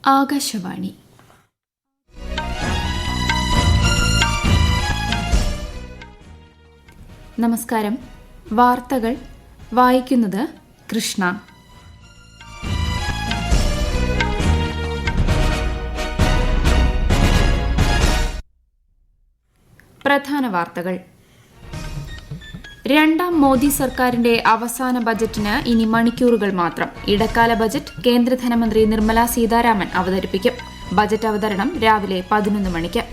ആകാശവാണി. നമസ്കാരം. വാർത്തകൾ വായിക്കുന്നത് കൃഷ്ണ. പ്രധാന വാർത്തകൾ. രണ്ടാം മോദി സർക്കാരിന്റെ അവസാന ബജറ്റിന് ഇനി മണിക്കൂറുകൾ മാത്രം. ഇടക്കാല ബജറ്റ് കേന്ദ്ര ധനമന്ത്രി നിർമ്മല സീതാരാമൻ അവതരിപ്പിക്കും. ബജറ്റ് അവതരണം രാവിലെ 11 മണിക്ക്.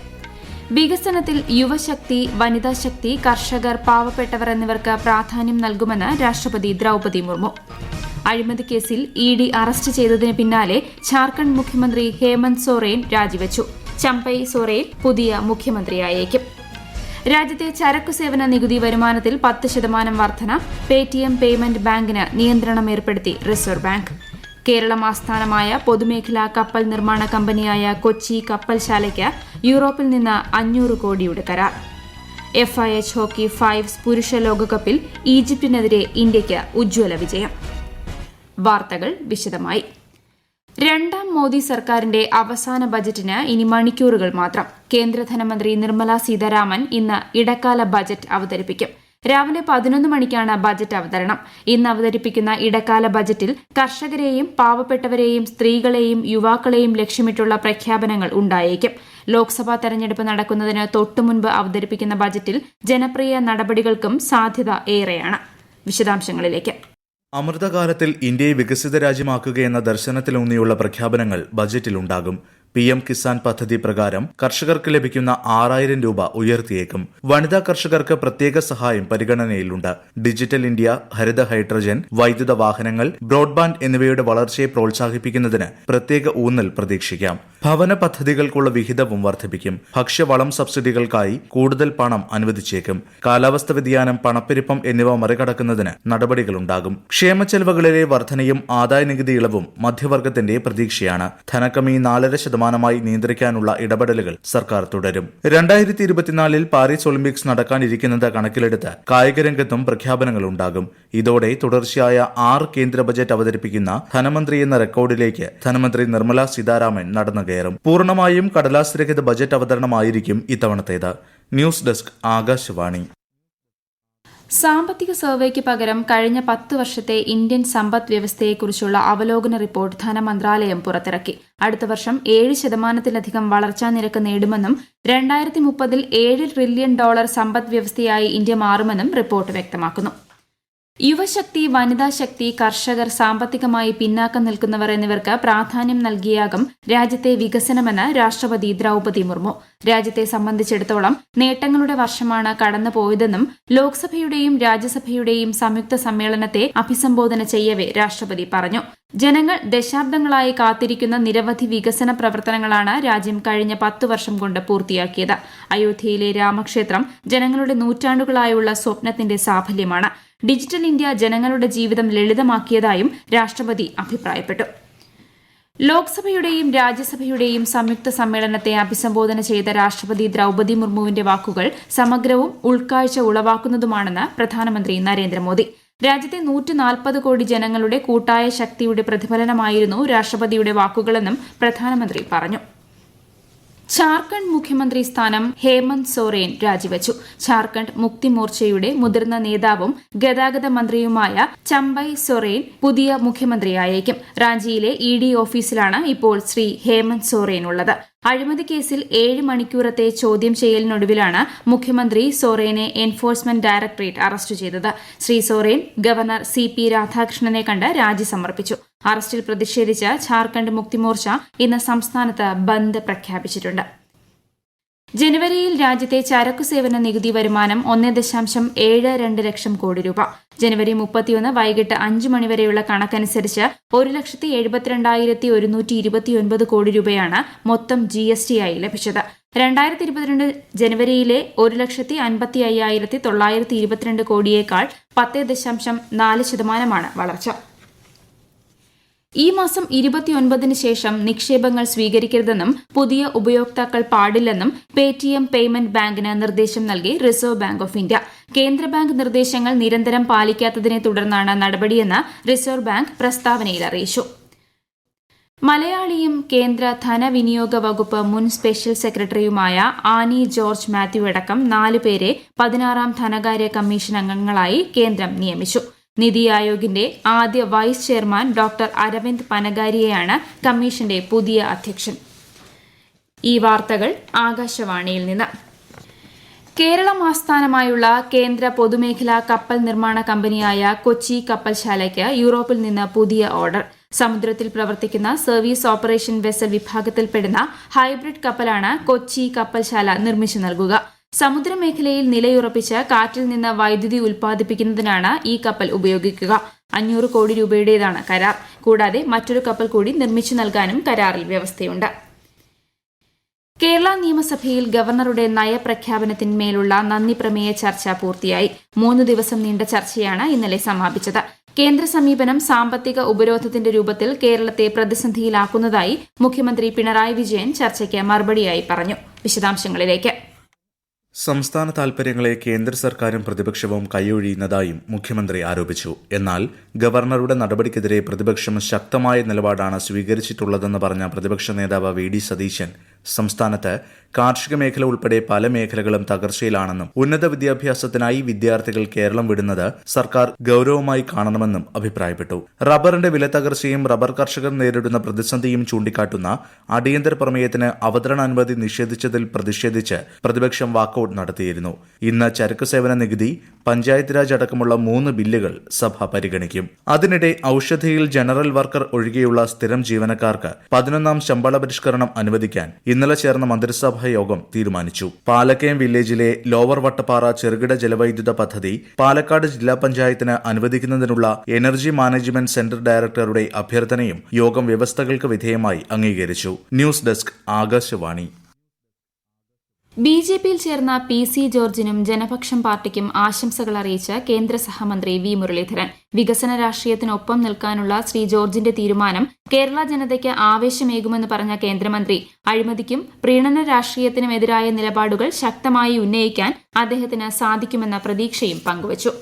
വികസനത്തിൽ യുവശക്തി, വനിതാശക്തി, കർഷകർ, പാവപ്പെട്ടവർ എന്നിവർക്ക് പ്രാധാന്യം നൽകുമെന്ന് രാഷ്ട്രപതി ദ്രൌപദി മുർമു. അഴിമതി കേസിൽ ഇഡി അറസ്റ്റ് ചെയ്തതിന് പിന്നാലെ ഝാർഖണ്ഡ് മുഖ്യമന്ത്രി ഹേമന്ത് സോറേൻ രാജിവച്ചു. ചമ്പൈ സോറേൻ പുതിയ മുഖ്യമന്ത്രിയായേക്കും. രാജ്യത്തെ ചരക്കു സേവന നികുതി വരുമാനത്തിൽ 10% വർധന. പേടിഎം പേയ്മെന്റ് ബാങ്കിന് നിയന്ത്രണം ഏർപ്പെടുത്തി റിസർവ് ബാങ്ക്. കേരളം ആസ്ഥാനമായ പൊതുമേഖലാ കപ്പൽ നിർമ്മാണ കമ്പനിയായ കൊച്ചി കപ്പൽശാലയ്ക്ക് യൂറോപ്പിൽ നിന്ന് 500 കോടിയുടെ കരാർ. FIH ഹോക്കി 5 പുരുഷ ലോകകപ്പിൽ ഈജിപ്തിനെതിരെ ഇന്ത്യയ്ക്ക് ഉജ്ജ്വല വിജയം. വാർത്തകൾ വിശദമായി. രണ്ടാം മോദി സർക്കാരിന്റെ അവസാന ബജറ്റിന് ഇനി മണിക്കൂറുകൾ മാത്രം. കേന്ദ്ര ധനമന്ത്രി നിർമ്മല സീതാരാമൻ ഇന്ന് ഇടക്കാല ബജറ്റ് അവതരിപ്പിക്കും. രാവിലെ 11 മണിക്കാണ് ബജറ്റ് അവതരണം. ഇന്ന് അവതരിപ്പിക്കുന്ന ഇടക്കാല ബജറ്റിൽ കർഷകരെയും പാവപ്പെട്ടവരെയും സ്ത്രീകളെയും യുവാക്കളെയും ലക്ഷ്യമിട്ടുള്ള പ്രഖ്യാപനങ്ങൾ ഉണ്ടായേക്കും. ലോക്സഭാ തെരഞ്ഞെടുപ്പ് നടക്കുന്നതിന് തൊട്ടുമുൻപ് അവതരിപ്പിക്കുന്ന ബജറ്റിൽ ജനപ്രിയ നടപടികൾക്കും സാധ്യത ഏറെയാണ്. വിശദാംശങ്ങളിലേക്ക്. അമൃതകാലത്തിൽ ഇന്ത്യയെ വികസിത രാജ്യമാക്കുകയെന്ന ദർശനത്തിലൂന്നിയുള്ള പ്രഖ്യാപനങ്ങൾ ബജറ്റിലുണ്ടാകും. PM കിസാൻ പദ്ധതി പ്രകാരം കർഷകർക്ക് ലഭിക്കുന്ന 6000 രൂപ ഉയർത്തിയേക്കും. വനിതാ കർഷകർക്ക് പ്രത്യേക സഹായം പരിഗണനയിലുണ്ട്. ഡിജിറ്റൽ ഇന്ത്യ, ഹരിത ഹൈഡ്രജൻ, വൈദ്യുത വാഹനങ്ങൾ, ബ്രോഡ്ബാൻഡ് എന്നിവയുടെ വളർച്ചയെ പ്രോത്സാഹിപ്പിക്കുന്നതിന് പ്രത്യേക ഊന്നൽ പ്രതീക്ഷിക്കാം. ഭവന പദ്ധതികൾക്കുള്ള വിഹിതവും വർദ്ധിപ്പിക്കും. ഭക്ഷ്യവളം സബ്സിഡികൾക്കായി കൂടുതൽ പണം അനുവദിച്ചേക്കും. കാലാവസ്ഥ വ്യതിയാനം, പണപ്പെരുപ്പം എന്നിവ മറികടക്കുന്നതിന് നടപടികളുണ്ടാകും. ക്ഷേമച്ചെലവുകളിലെ വർധനയും ആദായനികുതി ഇളവും മധ്യവർഗത്തിന്റെ പ്രതീക്ഷയാണ്. ധനകമ്മി 4% നിയന്ത്രിക്കാനുള്ള ഇടപെടലുകൾ സർക്കാർ തുടരും. 2024 പാരീസ് ഒളിമ്പിക്സ് നടക്കാനിരിക്കുന്നത് കണക്കിലെടുത്ത് കായികരംഗത്തും പ്രഖ്യാപനങ്ങളുണ്ടാകും. ഇതോടെ തുടർച്ചയായ 6 കേന്ദ്ര ബജറ്റ് അവതരിപ്പിക്കുന്ന ധനമന്ത്രി എന്ന റെക്കോർഡിലേക്ക് ധനമന്ത്രി നിർമ്മല സീതാരാമൻ നടന്നുകയറും. പൂർണ്ണമായും കടലാസ് രഹിത ബജറ്റ് അവതരണമായിരിക്കും ഇത്തവണത്തേത്. News desk, Akashvani. സാമ്പത്തിക സർവേക്ക് പകരം കഴിഞ്ഞ 10 വർഷത്തെ ഇന്ത്യൻ സമ്പദ് വ്യവസ്ഥയെക്കുറിച്ചുള്ള അവലോകന റിപ്പോർട്ട് ധനമന്ത്രാലയം പുറത്തിറക്കി. അടുത്ത വർഷം 7% വളർച്ചാ നിരക്ക് നേടുമെന്നും 2030 $7 ട്രില്യൺ സമ്പദ് വ്യവസ്ഥയായി ഇന്ത്യ മാറുമെന്നും റിപ്പോർട്ട് വ്യക്തമാക്കുന്നു. യുവശക്തി, വനിതാശക്തി, കർഷകർ, സാമ്പത്തികമായി പിന്നാക്കം നിൽക്കുന്നവർ എന്നിവർക്ക് പ്രാധാന്യം നൽകിയാകും രാജ്യത്തെ വികസനമെന്ന് രാഷ്ട്രപതി ദ്രൌപദി മുർമു. രാജ്യത്തെ സംബന്ധിച്ചിടത്തോളം നേട്ടങ്ങളുടെ വർഷമാണ് കടന്നുപോയതെന്നും ലോക്സഭയുടെയും രാജ്യസഭയുടെയും സംയുക്ത സമ്മേളനത്തെ അഭിസംബോധന ചെയ്യവെ രാഷ്ട്രപതി പറഞ്ഞു. ജനങ്ങൾ ദശാബ്ദങ്ങളായി കാത്തിരിക്കുന്ന നിരവധി വികസന പ്രവർത്തനങ്ങളാണ് രാജ്യം കഴിഞ്ഞ 10 വർഷം കൊണ്ട് പൂർത്തിയാക്കിയത്. അയോധ്യയിലെ രാമക്ഷേത്രം ജനങ്ങളുടെ നൂറ്റാണ്ടുകളായുള്ള സ്വപ്നത്തിന്റെ സാഫല്യമാണ്. ഡിജിറ്റൽ ഇന്ത്യ ജനങ്ങളുടെ ജീവിതം ലളിതമാക്കിയതായും രാഷ്ട്രപതി അഭിപ്രായപ്പെട്ടു. ലോക്സഭയുടെയും രാജ്യസഭയുടെയും സംയുക്ത സമ്മേളനത്തെ അഭിസംബോധന ചെയ്ത രാഷ്ട്രപതി ദ്രൌപദി മുർമുവിന്റെ വാക്കുകൾ സമഗ്രവും ഉൾക്കാഴ്ച ഉളവാക്കുന്നതുമാണെന്ന് പ്രധാനമന്ത്രി നരേന്ദ്രമോദി. രാജ്യത്തെ 140 കോടി ജനങ്ങളുടെ കൂട്ടായ ശക്തിയുടെ പ്രതിഫലനമായിരുന്നു രാഷ്ട്രപതിയുടെ വാക്കുകളെന്നും പ്രധാനമന്ത്രി പറഞ്ഞു. ഝാർഖണ്ഡ് മുഖ്യമന്ത്രി സ്ഥാനം ഹേമന്ത് സോറേൻ രാജിവച്ചു. ഝാർഖണ്ഡ് മുക്തി മോർച്ചയുടെ മുതിർന്ന നേതാവും ഗതാഗത മന്ത്രിയുമായ ചമ്പൈ സോറേൻ പുതിയ മുഖ്യമന്ത്രിയായേക്കും. റാഞ്ചിയിലെ ED ഓഫീസിലാണ് ഇപ്പോൾ ശ്രീ ഹേമന്ത് സോറേൻ ഉള്ളത്. അഴിമതി കേസിൽ 7 മണിക്കൂറത്തെ ചോദ്യം ചെയ്യലിനൊടുവിലാണ് മുഖ്യമന്ത്രി സോറേനെ എൻഫോഴ്സ്മെന്റ് ഡയറക്ടറേറ്റ് അറസ്റ്റ് ചെയ്തത്. ശ്രീ സോറേൻ ഗവർണർ CP രാധാകൃഷ്ണനെ കണ്ട് രാജി സമർപ്പിച്ചു. അറസ്റ്റിൽ പ്രതിഷേധിച്ച് ഝാർഖണ്ഡ് മുക്തി മോർച്ച ഇന്ന് സംസ്ഥാനത്ത് ബന്ദ് പ്രഖ്യാപിച്ചിട്ടുണ്ട്. ജനുവരിയിൽ രാജ്യത്തെ ചരക്കു സേവന നികുതി വരുമാനം 1.72 ലക്ഷം കോടി രൂപ. ജനുവരി 31 വൈകിട്ട് 5 മണിവരെയുള്ള കണക്കനുസരിച്ച് 1,72,129 കോടി രൂപയാണ് മൊത്തം GST ആയി ലഭിച്ചത്. 2022 ജനുവരിയിലെ 1,55,922 കോടിയേക്കാൾ 10.4% വളർച്ച. ഈ മാസം 29 ശേഷം നിക്ഷേപങ്ങൾ സ്വീകരിക്കരുതെന്നും പുതിയ ഉപയോക്താക്കൾ പാടില്ലെന്നും പേടിഎം പേയ്മെന്റ് ബാങ്കിന് നിർദ്ദേശം നൽകി റിസർവ് ബാങ്ക് ഓഫ് ഇന്ത്യ. കേന്ദ്ര ബാങ്ക് നിർദ്ദേശങ്ങൾ നിരന്തരം പാലിക്കാത്തതിനെ തുടർന്നാണ് നടപടിയെന്ന് റിസർവ് ബാങ്ക് പ്രസ്താവനയിൽ അറിയിച്ചു. മലയാളിയും കേന്ദ്ര ധനവിനിയോഗ വകുപ്പ് മുൻ സ്പെഷ്യൽ സെക്രട്ടറിയുമായ ആനി ജോർജ് മാത്യു അടക്കം 4 പേരെ 16ാം ധനകാര്യ കമ്മീഷൻ അംഗങ്ങളായി കേന്ദ്രം നിയമിച്ചു. നിതി ആയോഗിന്റെ ആദ്യ വൈസ് ചെയർമാൻ ഡോക്ടർ അരവിന്ദ് പനഗാരിയെയാണ് കമ്മീഷന്റെ പുതിയ അധ്യക്ഷൻ. ഈ വാർത്തകൾ ആകാശവാണിയിൽ നിന്ന്. കേരളം ആസ്ഥാനമായുള്ള കേന്ദ്ര പൊതുമേഖലാ കപ്പൽ നിർമ്മാണ കമ്പനിയായ കൊച്ചി കപ്പൽശാലയ്ക്ക് യൂറോപ്പിൽ നിന്ന് പുതിയ ഓർഡർ. സമുദ്രത്തിൽ പ്രവർത്തിക്കുന്ന സർവീസ് ഓപ്പറേഷൻ വെസൽ വിഭാഗത്തിൽപ്പെടുന്ന ഹൈബ്രിഡ് കപ്പലാണ് കൊച്ചി കപ്പൽശാല നിർമ്മിച്ചു നൽകുക. സമുദ്രമേഖലയിൽ നിലയുറപ്പിച്ച് കാറ്റിൽ നിന്ന് വൈദ്യുതി ഉൽപ്പാദിപ്പിക്കുന്നതിനാണ് ഈ കപ്പൽ ഉപയോഗിക്കുക. 500 കോടി രൂപയുടേതാണ് കരാർ. കൂടാതെ മറ്റൊരു കപ്പൽ കൂടി നിർമ്മിച്ചു നൽകാനും കരാറിൽ വ്യവസ്ഥയുണ്ട്. കേരള നിയമസഭയിൽ ഗവർണറുടെ നയപ്രഖ്യാപനത്തിന്മേലുള്ള നന്ദി പ്രമേയ ചർച്ച പൂർത്തിയായി. 3 ദിവസം നീണ്ട ചർച്ചയാണ് ഇന്നലെ സമാപിച്ചത്. കേന്ദ്ര സമീപനം സാമ്പത്തിക ഉപരോധത്തിന്റെ രൂപത്തിൽ കേരളത്തെ പ്രതിസന്ധിയിലാക്കുന്നതായി മുഖ്യമന്ത്രി പിണറായി വിജയൻ ചർച്ചയ്ക്ക് മറുപടിയായി പറഞ്ഞു. വിശദാംശങ്ങളിലേക്ക്. സംസ്ഥാന താൽപര്യങ്ങളെ കേന്ദ്ര സർക്കാരും പ്രതിപക്ഷവും കൈയൊഴിയുന്നതായും മുഖ്യമന്ത്രി ആരോപിച്ചു. എന്നാൽ ഗവർണറുടെ നടപടിക്കെതിരെ പ്രതിപക്ഷം ശക്തമായ നിലപാടാണ് സ്വീകരിച്ചിട്ടുള്ളതെന്ന് പറഞ്ഞ പ്രതിപക്ഷ നേതാവ് വി ഡി സതീശൻ സംസ്ഥാനത്ത് കാർഷിക മേഖല ഉൾപ്പെടെ പല മേഖലകളും തകർച്ചയിലാണെന്നും ഉന്നത വിദ്യാഭ്യാസത്തിനായി വിദ്യാർത്ഥികൾ കേരളം വിടുന്നത് സർക്കാർ ഗൌരവമായി കാണണമെന്നും അഭിപ്രായപ്പെട്ടു. റബ്ബറിന്റെ വില തകർച്ചയും റബ്ബർ കർഷകർ നേരിടുന്ന പ്രതിസന്ധിയും ചൂണ്ടിക്കാട്ടുന്ന അടിയന്തര പ്രമേയത്തിന് അവതരണാനുമതി നിഷേധിച്ചതിൽ പ്രതിഷേധിച്ച് പ്രതിപക്ഷം വാക്കൌട്ട് നടത്തിയിരുന്നു. ഇന്ന് ചരക്ക് സേവന നികുതി, പഞ്ചായത്ത് രാജ് അടക്കമുള്ള 3 ബില്ലുകൾ സഭ പരിഗണിക്കും. അതിനിടെ ഔഷധിയിൽ ജനറൽ വർക്കർ ഒഴികെയുള്ള സ്ഥിരം ജീവനക്കാർക്ക് 11ാം ശമ്പള പരിഷ്കരണം അനുവദിക്കാൻ ഇന്നലെ ചേർന്ന മന്ത്രിസഭാ യോഗം തീരുമാനിച്ചു. പാലക്കയം വില്ലേജിലെ ലോവർ വട്ടപ്പാറ ചെറുകിട ജലവൈദ്യുത പദ്ധതി പാലക്കാട് ജില്ലാ പഞ്ചായത്തിന് അനുവദിക്കുന്നതിനുള്ള എനർജി മാനേജ്മെന്റ് സെന്റർ ഡയറക്ടറുടെ അഭ്യർത്ഥനയും യോഗം വ്യവസ്ഥകൾക്ക് വിധേയമായി അംഗീകരിച്ചു. News desk Akashvani. ബിജെപിയിൽ ചേർന്ന PC ജോർജിനും ജനപക്ഷം പാർട്ടിക്കും ആശംസകൾ അറിയിച്ച് കേന്ദ്ര സഹമന്ത്രി വി മുരളീധരൻ. വികസന രാഷ്ട്രീയത്തിനൊപ്പം നിൽക്കാനുള്ള ശ്രീ ജോർജിന്റെ തീരുമാനം കേരള ജനതയ്ക്ക് ആവേശമേകുമെന്ന് പറഞ്ഞ കേന്ദ്രമന്ത്രി അഴിമതിക്കും പ്രീണന രാഷ്ട്രീയത്തിനുമെതിരായ നിലപാടുകൾ ശക്തമായി ഉന്നയിക്കാൻ അദ്ദേഹത്തിന് സാധിക്കുമെന്ന പ്രതീക്ഷയും പങ്കുവച്ചു.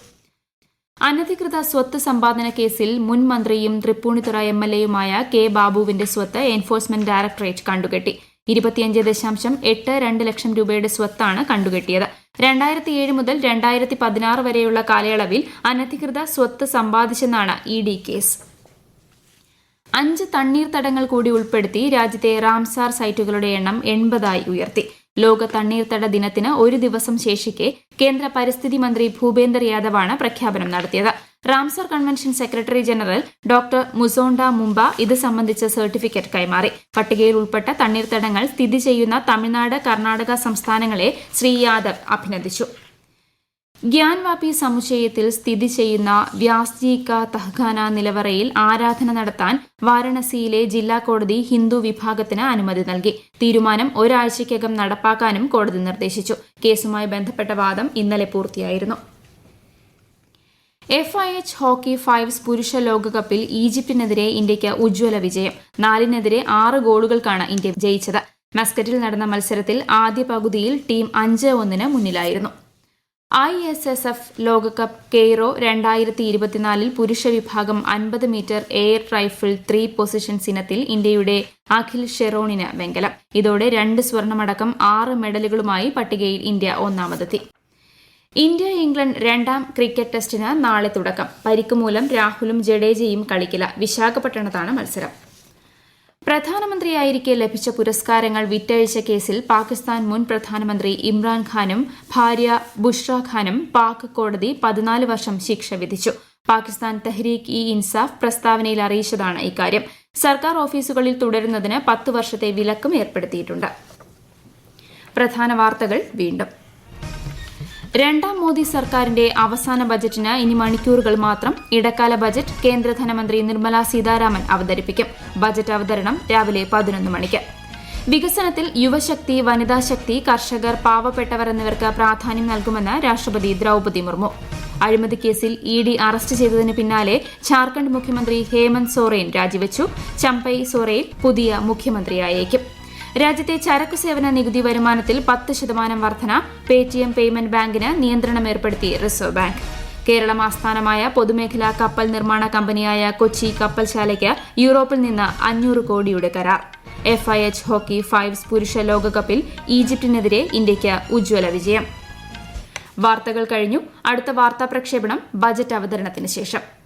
അനധികൃത സ്വത്ത് സമ്പാദന കേസിൽ മുൻ മന്ത്രിയും തൃപ്പൂണിത്തുറ MLAയുമായ കെ ബാബുവിന്റെ സ്വത്ത് എൻഫോഴ്സ്മെന്റ് ഡയറക്ടറേറ്റ് കണ്ടുകെട്ടി. 25.82 ലക്ഷം രൂപയുടെ സ്വത്താണ് കണ്ടുകെട്ടിയത്. 2007 മുതൽ 2016 വരെയുള്ള കാലയളവിൽ അനധികൃത സ്വത്ത് സമ്പാദിച്ചെന്നാണ് ED കേസ്. 5 തണ്ണീർത്തടങ്ങൾ കൂടി ഉൾപ്പെടുത്തി രാജ്യത്തെ റാംസാർ സൈറ്റുകളുടെ എണ്ണം 80ആയി ഉയർത്തി. ലോക തണ്ണീർത്തട ദിനത്തിന് 1 ദിവസം ശേഷിക്കെ കേന്ദ്ര പരിസ്ഥിതി മന്ത്രി ഭൂപേന്ദർ യാദവാണ് പ്രഖ്യാപനം നടത്തിയത്. Ramsar convention secretary general doctor Musonda Mumba ഇത് സംബന്ധിച്ച സർട്ടിഫിക്കറ്റ് കൈമാറി. പട്ടികയിൽ ഉൾപ്പെട്ട തണ്ണീർത്തടങ്ങൾ സ്ഥിതി ചെയ്യുന്ന തമിഴ്നാട്, കർണാടക സംസ്ഥാനങ്ങളെ ശ്രീ യാദവ് അഭിനന്ദിച്ചു. ഗ്യാൻവാപി സമുച്ചയത്തിൽ സ്ഥിതി ചെയ്യുന്ന വ്യാസ്ജി കാ തഹ്ഖാന നിലവറയിൽ ആരാധന നടത്താൻ വാരണസിയിലെ ജില്ലാ കോടതി ഹിന്ദു വിഭാഗത്തിന് അനുമതി നൽകി. തീരുമാനം ഒരാഴ്ചയ്ക്കകം നടപ്പാക്കാനും കോടതി നിർദ്ദേശിച്ചു. കേസുമായി ബന്ധപ്പെട്ട വാദം ഇന്നലെ പൂർത്തിയായിരുന്നു. FIH ഹോക്കി 5s പുരുഷ ലോകകപ്പിൽ ഈജിപ്തിനെതിരെ ഇന്ത്യയ്ക്ക് ഉജ്ജ്വല വിജയം. 4-നെതിരെ 6 ഗോളുകൾക്കാണ് ഇന്ത്യ ജയിച്ചത്. മസ്കറ്റിൽ നടന്ന മത്സരത്തിൽ ആദ്യ പകുതിയിൽ ടീം 5-1 മുന്നിലായിരുന്നു. ISSF ലോകകപ്പ് കെയ്റോ 2024 പുരുഷ വിഭാഗം 50 മീറ്റർ എയർ റൈഫിൾ 3 പൊസിഷൻസ് ഇനത്തിൽ ഇന്ത്യയുടെ അഖിൽ ഷെറോണിന് വെങ്കലം. ഇതോടെ 2 സ്വർണമടക്കം 6 മെഡലുകളുമായി പട്ടികയിൽ ഇന്ത്യ ഒന്നാമതെത്തി. ഇന്ത്യ ഇംഗ്ലണ്ട് 2ാം ക്രിക്കറ്റ് ടെസ്റ്റിന് നാളെ തുടക്കം. പരിക്ക് മൂലം രാഹുലും ജഡേജയും കളിക്കില്ല. വിശാഖപട്ടണത്താണ് മത്സരം. പ്രധാനമന്ത്രിയായിരിക്കെ ലഭിച്ച പുരസ്കാരങ്ങൾ വിറ്റഴിച്ച കേസിൽ പാകിസ്ഥാൻ മുൻ പ്രധാനമന്ത്രി ഇമ്രാൻഖാനും ഭാര്യ ബുഷ്ര ഖാനും പാക് കോടതി 14 വർഷം ശിക്ഷ വിധിച്ചു. പാകിസ്ഥാൻ തെഹ്രീക്ക് ഇ ഇൻസാഫ് പ്രസ്താവനയിൽ അറിയിച്ചതാണ് ഇക്കാര്യം. സർക്കാർ ഓഫീസുകളിൽ തുടരുന്നതിന് 10 വർഷത്തെ വിലക്കും ഏർപ്പെടുത്തിയിട്ടുണ്ട്. പ്രധാന വാർത്തകൾ വീണ്ടും. 2ാം മോദി സർക്കാരിന്റെ അവസാന ബജറ്റിന് ഇനി മണിക്കൂറുകൾ മാത്രം. ഇടക്കാല ബജറ്റ് കേന്ദ്ര ധനമന്ത്രി നിർമ്മല സീതാരാമൻ അവതരിപ്പിക്കും. ബജറ്റ് അവതരണം രാവിലെ 11 മണിക്ക്. വികസനത്തിൽ യുവശക്തി, വനിതാശക്തി, കർഷകർ, പാവപ്പെട്ടവർ എന്നിവർക്ക് പ്രാധാന്യം നൽകുമെന്ന് രാഷ്ട്രപതി ദ്രൌപദി മുർമു. അഴിമതി കേസിൽ ED അറസ്റ്റ് ചെയ്തതിന് പിന്നാലെ ഝാർഖണ്ഡ് മുഖ്യമന്ത്രി ഹേമന്ത് സോറൻ രാജിവെച്ചു. ചമ്പൈ സോറൻ പുതിയ മുഖ്യമന്ത്രിയായേക്കും. രാജ്യത്തെ ചരക്ക് സേവന നികുതി വരുമാനത്തിൽ 10% വർധന. പേടിഎം പേയ്മെന്റ് ബാങ്കിന് നിയന്ത്രണം ഏർപ്പെടുത്തി റിസർവ് ബാങ്ക്. കേരളം ആസ്ഥാനമായ പൊതുമേഖലാ കപ്പൽ നിർമ്മാണ കമ്പനിയായ കൊച്ചി കപ്പൽശാലയ്ക്ക് യൂറോപ്പിൽ നിന്ന് 500 കോടിയുടെ കരാർ. FIH ഹോക്കി ഫൈവ്സ് പുരുഷ ലോകകപ്പിൽ ഈജിപ്തിനെതിരെ ഇന്ത്യയ്ക്ക് ഉജ്ജ്വല വിജയം. വാർത്തകൾ കഴിഞ്ഞു. അടുത്ത വാർത്താ പ്രക്ഷേപണം ബജറ്റ് അവതരണത്തിന് ശേഷം.